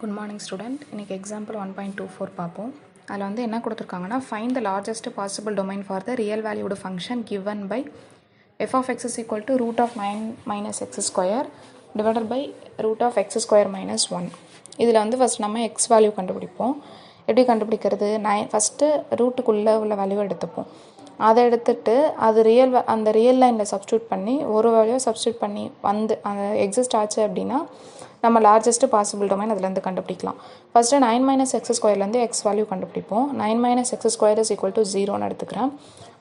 Good morning student. இன்றைக்கி example 1.24 பார்ப்போம். அதில் வந்து என்ன கொடுத்துருக்காங்கன்னா, find the largest possible domain for the real valued function given by f of x is equal to root of 9 minus x square divided by root of x square minus 1. இதில் வந்து first நம்ம x value கண்டுபிடிப்போம். எப்படி கண்டுபிடிக்கிறது? First ரூட்டுக்குள்ளே உள்ள value எடுத்துப்போம். அதை எடுத்துட்டு அது அந்த ரியல் லைனில் சப்ஸ்டியூட் பண்ணி ஒரு வேல்யூ சப்ஸ்டியூட் பண்ணி வந்து அந்த எக்ஸிஸ்ட் ஆச்சு அப்படின்னா நம்ம லார்ஜஸ்ட் பாசிபிள் டொமைன் அதுலேருந்து கண்டுபிடிக்கலாம். ஃபஸ்ட்டு 9 மைனஸ் எக்ஸ் ஸ்கொயர்லேருந்து எக்ஸ் வேல்யூ கண்டுபிடிப்போம். 9 minus X square is equal to 0ன்னு எடுத்துக்கிறேன்.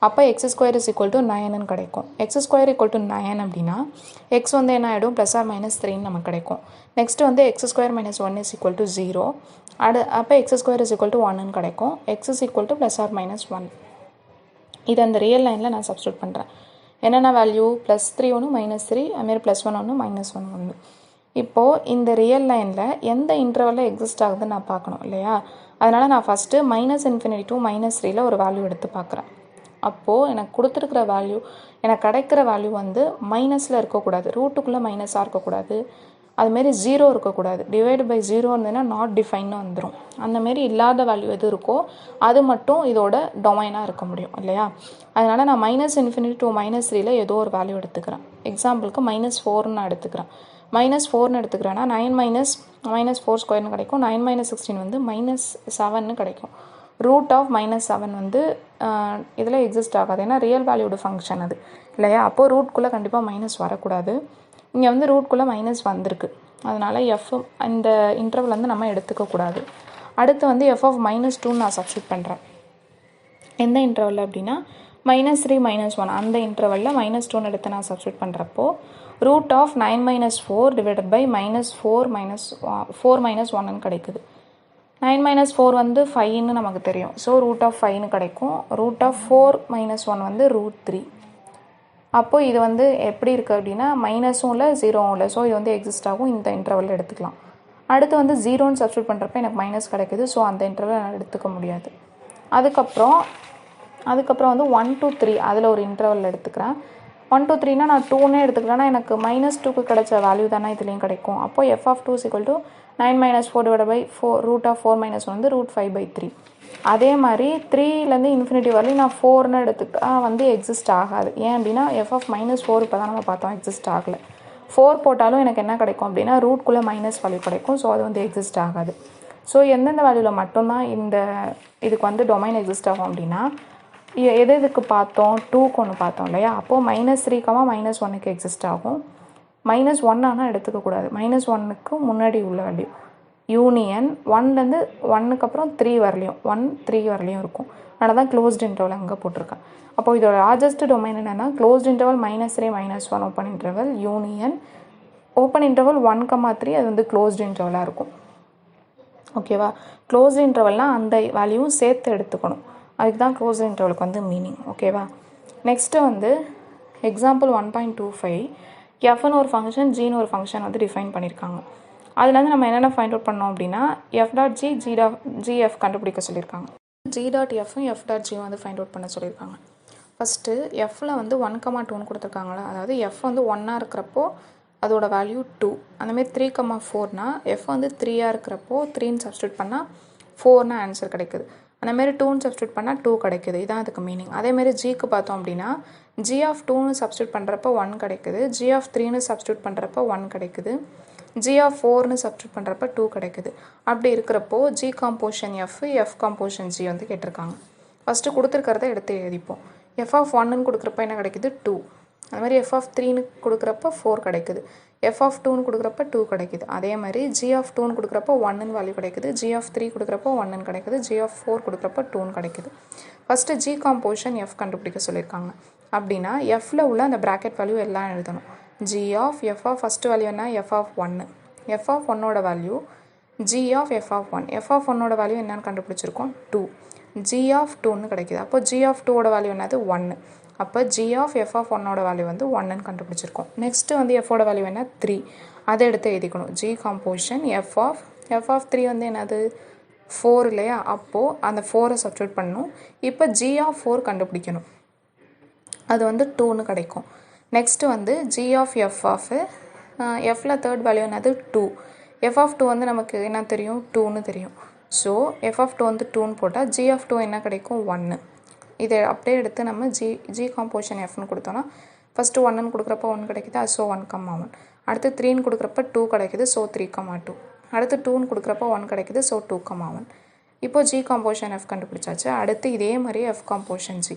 அப்போ X square is equal to 9ன்னு கிடைக்கும். எக்ஸ் ஸ்கொயர் ஈக்குவல் டு 9 அப்படின்னா எக்ஸ் வந்து என்ன ஆகிடும், ப்ளஸ் ஆர் மைனஸ் 3ன்னு நமக்கு கிடைக்கும். நெக்ஸ்ட் வந்து x square minus 1 is equal to 0. அப்போ X square is equal to 1ன்னு கிடைக்கும். X is equal to plus or minus 1. இது அந்த ரியல் லைனில் நான் சப்ஸ்டியூட் பண்ணுறேன். என்னென்ன வேல்யூ? ப்ளஸ் 3 ஒன்று, மைனஸ் 3, அதுமாரி ப்ளஸ் 1 ஒன்று, மைனஸ் 1 ஒன்று. இப்போது இந்த ரியல் லைனில் எந்த இன்டர்வலில் எக்ஸிஸ்ட் ஆகுதுன்னு நான் பார்க்கணும் இல்லையா? அதனால் நான் first minus infinity to minus 3ல் ஒரு வேல்யூ எடுத்து பார்க்குறேன். அப்போது எனக்கு கொடுத்துருக்குற வேல்யூ, எனக்கு கிடைக்கிற வேல்யூ வந்து மைனஸில் இருக்கக்கூடாது, ரூட்டுக்குள்ளே மைனஸாக இருக்கக்கூடாது, அதுமாரி 0 இருக்கக்கூடாது. டிவைடு பை 0 இருந்ததுன்னா நாட் டிஃபைன்னு வந்துடும். அந்தமாரி இல்லாத வேல்யூ எது இருக்கோ அது மட்டும் இதோட டொமைனாக இருக்க முடியும் இல்லையா? அதனால் நான் மைனஸ் இன்ஃபினிட்டி டு மைனஸ் 3ல் ஏதோ ஒரு வேல்யூ எடுத்துக்கிறேன். எக்ஸாம்பிளுக்கு மைனஸ் 4ன்னு நான் எடுத்துக்கிறேன். மைனஸ் 4ன்னு எடுத்துக்கிறேன்னா 9 மைனஸ் 4 ஸ்கொயர்னு கிடைக்கும். 9 மைனஸ் 16 வந்து மைனஸ் 7ன்னு கிடைக்கும். ரூட் ஆஃப் மைனஸ் 7 வந்து இதில் எக்ஸிஸ்ட் ஆகாது, ஏன்னா ரியல் வேல்யூடு ஃபங்க்ஷன் அது இல்லையா? அப்போது ரூட்குள்ளே கண்டிப்பாக மைனஸ் வரக்கூடாது. இங்கே வந்து ரூட்குள்ளே மைனஸ் வந்திருக்கு, அதனால் எஃப் இந்த இன்டர்வல் வந்து நம்ம எடுத்துக்கக்கூடாது. அடுத்து வந்து எஃப் ஆஃப் மைனஸ் 2 நான் சப்ஸ்டியூட் பண்ணுறேன். எந்த இன்டர்வல் அப்படின்னா மைனஸ் 3 மைனஸ் 1 அந்த இன்டர்வலில் மைனஸ் 2 எடுத்து நான் சப்ஸ்டியூட் பண்ணுறப்போ root of 9 minus 4 divided by minus 4 minus 1ன்னு கிடைக்குது. 9 மைனஸ் 4 வந்து 5ன்னு நமக்கு தெரியும். ஸோ ரூட் ஆஃப் 5ன்னு கிடைக்கும். ரூட் ஆஃப் 4 மைனஸ் 1 வந்து ரூட் 3. அப்போது இது வந்து எப்படி இருக்குது அப்படின்னா மைனஸும் இல்லை ஜீரோவும் இல்லை. ஸோ இது வந்து எக்ஸிஸ்ட் ஆகும், இந்த இன்டர்வலில் எடுத்துக்கலாம். அடுத்து வந்து 0ன்னு சப்ஸ்டியூட் பண்ணுறப்ப எனக்கு மைனஸ் கிடைக்குது. ஸோ அந்த இன்டர்வல் நான் எடுத்துக்க முடியாது. அதுக்கப்புறம் வந்து 1 to 3 அதில் ஒரு இன்டர்வல் எடுத்துக்கிறேன். 1 to 3னா நான் 2ன்னே எடுத்துக்கிறேன்னா எனக்கு மைனஸ் 2க்கு கிடைச்ச வேல்யூ தானே இதுலேயும் கிடைக்கும். அப்போது f of 2 equal to 9 minus 4 divide by 4 root of 4 minus 1 வந்து ரூட் 5/3. அதே மாதிரி 3லேருந்து இன்ஃபினிட்டி வரலையும் நான் 4ன்னு எடுத்துக்கிட்டா வந்து எக்ஸிஸ்ட் ஆகாது. ஏன் அப்படின்னா எஃப் ஆஃப் மைனஸ் 4 இப்போ தான் நம்ம பார்த்தோம், எக்ஸிஸ்ட் ஆகலை. 4 போட்டாலும் எனக்கு என்ன கிடைக்கும் அப்படின்னா ரூட்குள்ளே மைனஸ் வேல்யூ கிடைக்கும். ஸோ அது வந்து எக்ஸிஸ்ட் ஆகாது. ஸோ எந்தெந்த வேல்யூவில் மட்டும்தான் இதுக்கு வந்து டொமைன் எக்ஸிஸ்ட் ஆகும் அப்படின்னா எதுக்கு பார்த்தோம்? 2க்கு ஒன்று பார்த்தோம் இல்லையா? அப்போது மைனஸ் 3, மைனஸ் 1க்கு எக்ஸிஸ்ட் ஆகும். மைனஸ் 1 ஆனால் எடுத்துக்கக்கூடாது. மைனஸ் 1க்கு முன்னாடி உள்ள வேல்யூ யூனியன் 1லேருந்து 1க்கு அப்புறம் 3 வரலையும் 1 3 வரலையும் இருக்கும். அதனால் தான் க்ளோஸ்ட் இன்டர்வல் அங்கே போட்டிருக்கேன். அப்போது இதோட லார்ஜஸ்ட் டொமைன் என்னென்னா closed interval minus 3 minus 1 open interval union open interval 1, 3 அது வந்து க்ளோஸ்ட் இன்டர்வலாக இருக்கும். ஓகேவா? க்ளோஸ்ட் இன்டர்வல்னால் அந்த வேல்யூவும் சேர்த்து எடுத்துக்கணும். அதுக்கு தான் க்ளோஸ் இன்டர்வலுக்கு வந்து மீனிங். ஓகேவா? நெக்ஸ்ட்டு வந்து எக்ஸாம்பிள் 1.25 எஃப்னு ஒரு ஃபங்க்ஷன், ஜின்னு ஒரு ஃபங்க்ஷன் வந்து டிஃபைன் பண்ணியிருக்காங்க. அதுலேருந்து நம்ம என்னென்ன ஃபைண்ட் அவுட் பண்ணோம் அப்படின்னா எஃப் டாட் ஜி ஜிஎஃப் கண்டுபிடிக்க சொல்லியிருக்காங்க. ஜி டாட் எஃப்பும் எஃப் டாட் ஜியும் வந்து ஃபைண்ட் அவுட் பண்ண சொல்லியிருக்காங்க. ஃபஸ்ட்டு எஃப்பில் வந்து 1, 2ன்னு கொடுத்துருக்காங்களா, அதாவது எஃப் வந்து 1ஆக இருக்கிறப்போ அதோட வேல்யூ 2. அந்தமாரி 3, 4னா எஃப் வந்து 3ஆக இருக்கிறப்போ 3ன்னு சப்ஸ்டியூட் பண்ணால் 4ன்னு ஆன்சர் கிடைக்குது. அந்தமாரி 2ன்னு சப்ஸ்டியூட் பண்ணால் 2 கிடைக்குது. இதான் அதுக்கு மீனிங். அதேமாரி ஜிக்கு பார்த்தோம் அப்படின்னா ஜி ஆஃப் 2ன்னு சப்ஸ்டியூட் பண்ணுறப்போ 1 கிடைக்குது. ஜி ஆஃப் 3ன்னு சப்ஸ்டியூட் பண்ணுறப்போ 1 கிடைக்குது. ஜி ஆஃப் 4ன்னு சப்ஸ்டியூட் பண்ணுறப்ப 2 கிடைக்குது. அப்படி இருக்கிறப்போ G composition F composition g வந்து கேட்டிருக்காங்க. ஃபஸ்ட்டு கொடுத்துருக்கிறத எடுத்து எழுதிப்போம். எஃப் ஆஃப் 1ன்னு கொடுக்குறப்ப என்ன கிடைக்குது? 2. அது மாதிரி எஃப் ஆஃப் 3ன்னு கொடுக்குறப்ப 4 கிடைக்குது. எஃப் ஆஃப் 2ன்னு கொடுக்குறப்ப 2 கிடைக்குது. அதே மாதிரி ஜி ஆஃப் 2ன்னு கொடுக்குறப்ப 1ன்னு வேல்யூ கிடைக்குது. ஜி ஆஃப் 3 கொடுக்குறப்ப 1ன்னு கிடைக்குது. ஜி ஆஃப் 4 கொடுக்குறப்ப 2ன்னு கிடைக்குது. ஃபஸ்ட்டு ஜி காம்போசிஷன் எஃப் கண்டுபிடிக்க சொல்லியிருக்காங்க. அப்படின்னா எஃப்பில் உள்ள அந்த ப்ராக்கெட் வேல்யூ எல்லாம் எழுதணும். G of f of first value என்ன? F of 1. எஃப் ஆஃப் 1ஓட value g of f of 1. F of 1ஓட வேல்யூ என்னன்னு கண்டுபிடிச்சிருக்கோம்? 2. ஜி ஆஃப் 2ன்னு கிடைக்குது. அப்போ ஜி ஆஃப் 2ஓட வேல்யூ என்னது? 1. அப்போ ஜி ஆஃப் எஃப் ஆஃப் 1ஓட வேல்யூ வந்து 1ன்னு கண்டுபிடிச்சிருக்கோம். நெக்ஸ்ட்டு வந்து எஃபோட வேல்யூ என்ன? 3. அதை எடுத்து எழுதிக்கணும். ஜி காம்போசிஷன் எஃப் ஆஃப் 3 வந்து என்னது? 4 இல்லையா? அப்போது அந்த 4ஐ சப்ஸ்டியூட் பண்ணணும். இப்போ ஜி ஆஃப் 4 கண்டுபிடிக்கணும். அது வந்து 2ன்னு கிடைக்கும். நெக்ஸ்ட்டு வந்து ஜி ஆஃப் எஃப்பில் தேர்ட் வேல்யூ என்னது? 2. எஃப் ஆஃப் டூ வந்து நமக்கு என்ன தெரியும், டூன்னு தெரியும். ஸோ எஃப் ஆஃப் டூ வந்து டூன்னு போட்டால் ஜி ஆஃப் டூ என்ன கிடைக்கும், 1. இதை அப்படியே எடுத்து நம்ம ஜி காம்போசிஷன் எஃப்னு கொடுத்தோன்னா ஃபஸ்ட்டு 1ன்னு கொடுக்குறப்ப 1 கிடைக்குது, ஸோ 1,1. அடுத்து 3ன்னு கொடுக்குறப்ப 2 கிடைக்குது, ஸோ 3,2. அடுத்து 2ன்னு கொடுக்குறப்ப 1 கிடைக்குது, ஸோ 2,1. இப்போ ஜி காம்போசிஷன் எஃப் கண்டுபிடிச்சாச்சு. அடுத்து இதே மாதிரி F composition G.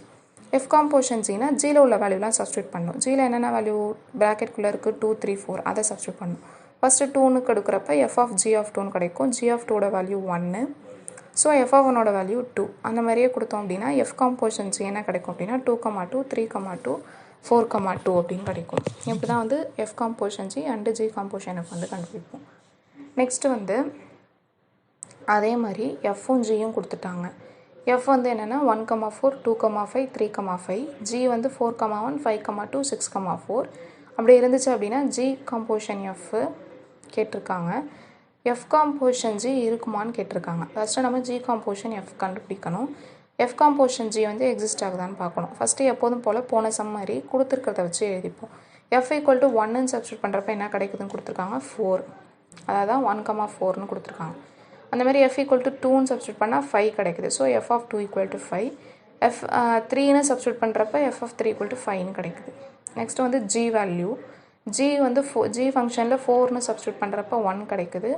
F composition ஜினா ஜியில் உள்ள வேல்யூலாம் சப்ஸ்டியூட் பண்ணணும். ஜியில் என்னென்ன வேல்யூ ப்ராக்கெட்குள்ளே இருக்குது, 2, 3, 4, அதை சப்ஸ்டியூட் பண்ணணும். ஃபஸ்ட்டு 2ன்னு கொடுக்குறப்ப எஃப் ஆஃப் ஜி ஆஃப் 2ன்னு கிடைக்கும். ஜி ஆஃப் 2ஓட வேல்யூ 1, ஸோ எஃப் ஆஃப் 1ஓட வேல்யூ 2. அந்த மாதிரியே கொடுத்தோம் அப்படின்னா எஃப் காம்போசிஷன் ஜி என்ன கிடைக்கும் அப்படின்னா 2,2, 3,2, 4,2 அப்படின்னு கிடைக்கும். இப்படி தான் வந்து f composition G and G composition F வந்து கண்டுபிடிப்போம். நெக்ஸ்ட்டு வந்து அதே மாதிரி எஃப்பும் ஜியும் கொடுத்துட்டாங்க. எஃப் வந்து என்னென்னா 1,4, 2,5, 3,5. ஜி வந்து 4,1, 5,2, 6,4. அப்படி இருந்துச்சு அப்படின்னா ஜி காம்போசிஷன் எஃப் கேட்டிருக்காங்க. எஃப் காம்போசிஷன் ஜி இருக்குமான்னு கேட்டிருக்காங்க. ஃபஸ்ட்டு நம்ம ஜி காம்போசிஷன் எஃப் கண்டுபிடிக்கணும். எஃப் காம்போசிஷன் ஜி வந்து எக்ஸிஸ்ட் ஆகுதான்னு பார்க்கணும். ஃபஸ்ட்டு எப்போதும் போல் போன சம் மாதிரி கொடுத்துருக்கிறத வச்சு எழுதிப்போம். எஃப் ஈக்குவல் டு 1ன்னு சப்ஸ்டியூட் பண்ணுறப்ப என்ன கிடைக்குதுன்னு கொடுத்துருக்காங்க, 4. அதாவது 1,4ன்னு கொடுத்துருக்காங்க. அந்த மாதிரி எஃப் ஈக்குவல் டு 2ன்னு சப்ஸ்டியூட் பண்ணால் 5 கிடைக்குது. So f of 2 equal to 5. F 3ன்னு சப்ஸ்டியூட் பண்ணுறப்ப எஃப் ஆஃப் 3 ஈக்குவல் டு 5ன்னு கிடைக்குது. நெக்ஸ்ட் வந்து ஜி வேல்யூ. ஜி வந்து ஜி ஃபங்க்ஷனில் 4ன்னு சப்ஸ்டியூட் பண்ணுறப்ப 1 கிடைக்குது.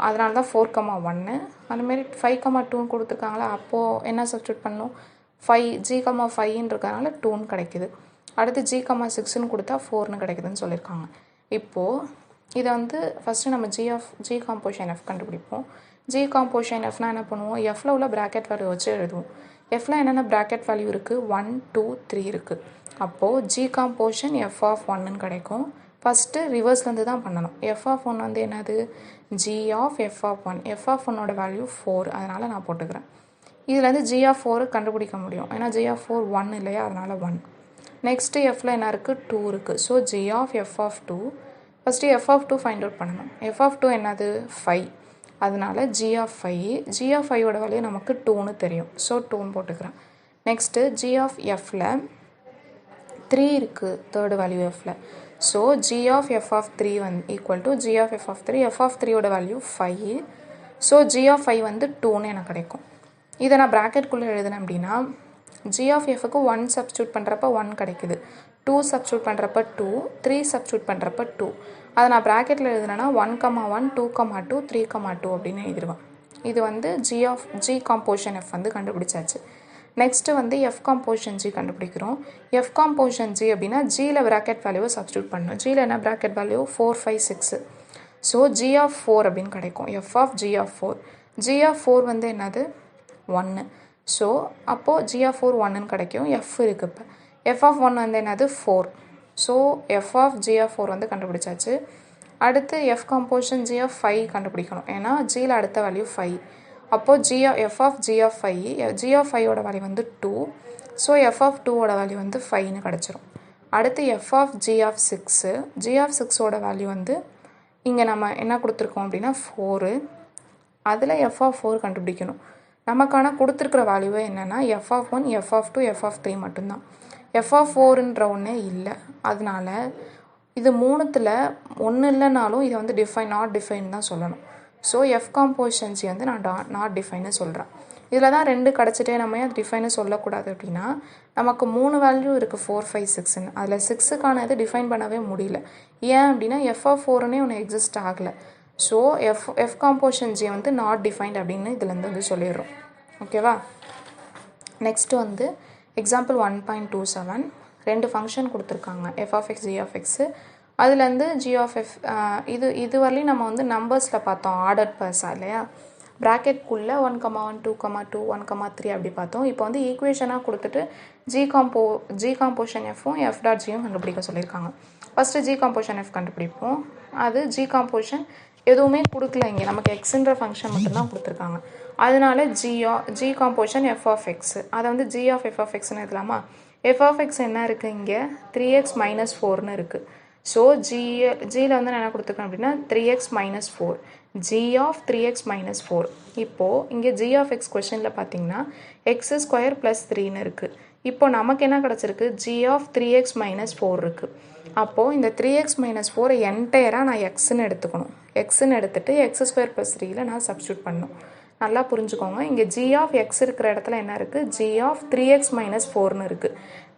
அதனால தான் 4,1. அதுமாரி 5,2ன்னு கொடுத்துருக்காங்களா, அப்போது என்ன சப்ஸ்டியூட் பண்ணணும், 5 G,5ன்னு இருக்கிறதுனால 2ன்னு கிடைக்குது. அடுத்து G,6ன்னு கொடுத்தா 4ன்னு கிடைக்குதுன்னு சொல்லியிருக்காங்க. இப்போது இதை வந்து ஃபஸ்ட்டு நம்ம ஜி காம்போசிஷன் எஃப் கண்டுபிடிப்போம். ஜி காம்போசிஷன் எஃப்னா என்ன பண்ணுவோம், எஃப்ல உள்ள ப்ராக்கெட் வேல்யூ வச்சு எழுதுவோம். எஃப்ல என்னென்ன ப்ராக்கெட் வேல்யூ இருக்குது, 1, 2, 3 இருக்குது. அப்போது ஜி காம்போசிஷன் எஃப் ஆஃப் 1ன்னு கிடைக்கும். ஃபஸ்ட்டு ரிவர்ஸ்லேருந்து தான் பண்ணணும். எஃப் ஆஃப் 1 வந்து என்னது, g of f of 1. F of 1ஓட வேல்யூ 4, அதனால் நான் போட்டுக்கிறேன். இதுலேருந்து ஜி ஆஃப் 4 கண்டுபிடிக்க முடியும், ஏன்னா ஜி ஆஃப் 4 1 இல்லையா, அதனால் 1. நெக்ஸ்ட்டு எஃப்ல என்ன இருக்குது, 2 இருக்குது. So g of f of 2. First f of 2 find out பண்ணணும். எஃப் ஆஃப் 2 என்னது, 5. அதனால் ஜி ஆஃப் 5. ஜி ஆஃப் 5ஓட வேல்யூ நமக்கு 2ன்னு தெரியும், ஸோ 2ன்னு போட்டுக்கிறேன். நெக்ஸ்ட்டு ஜி ஆஃப் எஃப்ல 3 இருக்குது, தேர்டு வேல்யூ எஃப்ல. So g of f of 3 வந்து equal to g of f of 3. F of 3ஓட வேல்யூ 5. ஸோ ஜி ஆஃப் 5 வந்து 2ன்னு எனக்கு கிடைக்கும். இதை நான் ப்ராக்கெட்குள்ளே எழுதுனேன் அப்படின்னா ஜி ஆஃப் எஃப்க்கு 1 சப்ஸ்டியூட் பண்ணுறப்ப 1 கிடைக்குது, 2 சப்ஸ்டியூட் பண்ணுறப்ப 2, 3 சப்ஸ்டியூட் பண்ணுறப்ப 2. அதை நான் ப்ராக்கெட்டில் எழுதுனேன்னா 1,1, 2,2, 3,2 அப்படின்னு எழுதிடுவேன். இது வந்து ஜி காம்போசிஷன் எஃப் வந்து கண்டுபிடிச்சாச்சு. நெக்ஸ்ட்டு வந்து எஃப் காம்போசிஷன் ஜி கண்டுபிடிக்கிறோம். எஃப் காம்போசிஷன் ஜி அப்படின்னா ஜியில் ப்ராக்கெட் வேல்யூவை சப்ஸ்டியூட் பண்ணணும். ஜியில் என்ன bracket value, 4, 5, 6. So g of 4 அப்படின்னு கிடைக்கும். F of g of 4. G of 4 வந்து என்னது, 1. ஸோ அப்போது ஜி ஆஃப் 4 1ன்னு கிடைக்கும். எஃப் இருக்குது. இப்போ எஃப் ஆஃப் 1 வந்து என்னது, 4. So f of g of 4 வந்து கண்டுபிடிச்சாச்சு. அடுத்து எஃப் காம்போசிஷன் ஜி ஆஃப் 5 கண்டுபிடிக்கணும், ஏன்னா ஜியில் அடுத்த வேல்யூ 5. அப்போது f of g of 5, g of 5ஓட வேல்யூ வந்து 2. ஸோ எஃப் ஆஃப் 2ஓட வேல்யூ வந்து 5ன்னு கிடச்சிரும். அடுத்து f of g of 6. G of 6ஓட வேல்யூ வந்து இங்கே நம்ம என்ன கொடுத்துருக்கோம் அப்படின்னா 4. அதில் எஃப் ஆஃப் 4 கண்டுபிடிக்கணும். நமக்கான கொடுத்துருக்குற வேல்யூவே என்னென்னா f of 1, f of 2, f of 3 மட்டும்தான். எஃப் ஆஃப் 4ன்ற ஒன்றே இல்லை. அதனால இது மூணுத்தில் ஒன்று இல்லைனாலும் இதை வந்து நாட் டிஃபைன் தான் சொல்லணும். ஸோ எஃப் காம்போசிஷன் ஜி வந்து நான் நாட் டிஃபைன்னு சொல்கிறேன். இதில் தான் 2 கிடச்சிட்டே நம்ம ஏன் டிஃபைன்னு சொல்லக்கூடாது அப்படின்னா, நமக்கு 3 வேல்யூ இருக்குது, 4, 5, 6ன்னு. அதில் 6க்கான இது டிஃபைன் பண்ணவே முடியல. ஏன் அப்படின்னா எஃப் ஆஃப் 4னே ஒன்று எக்ஸிஸ்ட் ஆகலை. ஸோ எஃப் காம்போசிஷன் ஜி வந்து நாட் டிஃபைன்ட் அப்படின்னு இதுலேருந்து வந்து சொல்லிடுறோம். ஓகேவா. நெக்ஸ்ட்டு வந்து எக்ஸாம்பிள் 1.27. 2 ஃபங்க்ஷன் கொடுத்துருக்காங்க, f of x, g of x. அதுலேருந்து ஜி ஆஃப் எஃப் இது வரலையும் நம்ம வந்து நம்பர்ஸில் பார்த்தோம், ஆர்டர் பர்ஸாக இல்லையா. ப்ராக்கெட்குள்ளே 1,1, 2,2, 1,3 அப்படி பார்த்தோம். இப்போ வந்து ஈக்குவேஷனாக கொடுத்துட்டு ஜி காம்போசிஷன் எஃப்பும் எஃப் டாட் ஜியும் கண்டுபிடிக்க சொல்லியிருக்காங்க. ஃபஸ்ட்டு ஜி காம்போசிஷன் எஃப் கண்டுபிடிப்போம். அது ஜி காம்போசிஷன் எதுவுமே கொடுக்கல, இங்கே நமக்கு எக்ஸுன்ற ஃபங்க்ஷன் மட்டும்தான் கொடுத்துருக்காங்க. அதனால g composition f of x, அதை வந்து ஜி ஆஃப் எஃப் ஆஃப் எக்ஸ்ன்னு எழுதலாமா. எஃப் ஆஃப் எக்ஸ் என்ன இருக்குது, இங்கே 3x - 4ன்னு இருக்குது. ஸோ ஜியில் வந்து நான் என்ன கொடுத்துருக்கேன் அப்படின்னா 3x - 4, ஜி ஆஃப் 3x - 4. இப்போது இங்கே ஜி ஆஃப் எக்ஸ் கொஷனில் பார்த்தீங்கன்னா x² + 3ன்னு இருக்குது. இப்போ நமக்கு என்ன கிடச்சிருக்கு g of 3x minus 4 இருக்குது. அப்போது இந்த 3x minus 4 என்டையராக நான் எக்ஸ்ன்னு எடுத்துக்கணும். எக்ஸ்ன்னு எடுத்துகிட்டு எக்ஸ் ஸ்கொயர் ப்ளஸ் 3யில் நான் சப்ஸ்டியூட் பண்ணணும். நல்லா புரிஞ்சுக்கோங்க. இங்கே g of x இருக்கிற இடத்துல என்ன இருக்குது, g of 3x minus 4ன்னு இருக்குது.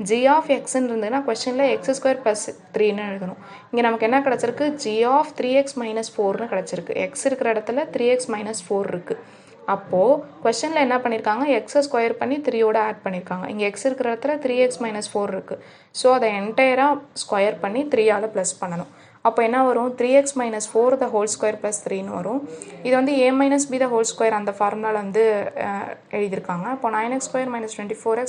g of xன்னு இருந்ததுன்னா கொஸ்டினில் எக்ஸ் ஸ்கொயர் ப்ளஸ் 3ன்னு எழுதணும். இங்கே நமக்கு என்ன கிடச்சிருக்கு, g of 3x minus 4ன்னு கிடச்சிருக்கு. எக்ஸ் இருக்கிற இடத்துல 3x minus 4 இருக்குது. அப்போது கொஸ்டினில் என்ன பண்ணியிருக்காங்க, எக்ஸை ஸ்கொயர் பண்ணி 3யோட ஆட் பண்ணியிருக்காங்க. இங்கே எக்ஸ் இருக்கிற இடத்துல 3x minus 4 இருக்குது. ஸோ அதை என்டையராக ஸ்கொயர் பண்ணி 3ஆல் ப்ளஸ் பண்ணணும். அப்போ என்ன வரும், 3x minus 4 the whole square plus 3ன்னு வரும். இது வந்து a minus b the whole square அந்த ஃபார்முலாவில் வந்து எழுதியிருக்காங்க. அப்போ 9x square minus 24x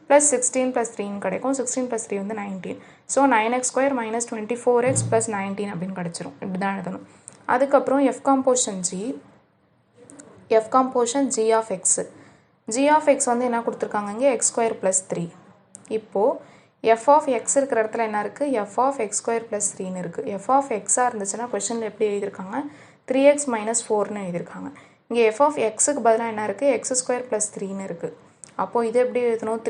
plus 16 plus 3ன்னு கிடைக்கும். 16 plus 3 வந்து 19. So 9x square minus 24x plus 19 அப்படின்னு கிடச்சிரும். இப்படி தான் எழுதணும். அதுக்கப்புறம் f composition g of x. g of x வந்து என்ன கொடுத்துருக்காங்க, இங்கே x square plus 3. இப்போது f of x இருக்கிற இடத்துல என்ன இருக்குது, f of x square plus 3ன்னு இருக்குது. f of xஆக இருந்துச்சுன்னா கொஸ்டினில் எப்படி எழுதியிருக்காங்க, 3x minus 4ன்னு எழுதியிருக்காங்க. இங்கே f of xக்கு பதிலாக என்ன இருக்குது, x square plus 3ன்னு இருக்குது. அப்போது இது எப்படி எழுதணும்,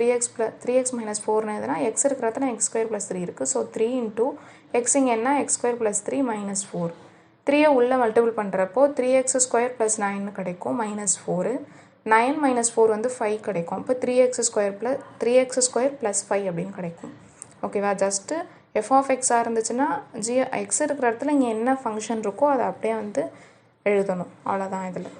3x minus 4ன்னு எழுதுனா x இருக்கிற இடத்துல x square plus 3 இருக்குது. ஸோ 3 into x இங்கே என்ன, x square plus 3 minus 4. 3யை உள்ளே மல்டிபிள் பண்ணுறப்போ 3x square plus 9 கிடைக்கும் minus 4. 9 minus 4 வந்து 5 கிடைக்கும். இப்போ 3x square plus 5 அப்படின்னு கிடைக்கும். ஓகேவா, ஜஸ்ட்டு f of xஆக இருந்துச்சுன்னா x இருக்கிற இடத்துல இங்கே என்ன ஃபங்க்ஷன் இருக்கோ அதை அப்படியே வந்து எழுதணும். அவ்வளோதான் இதில்.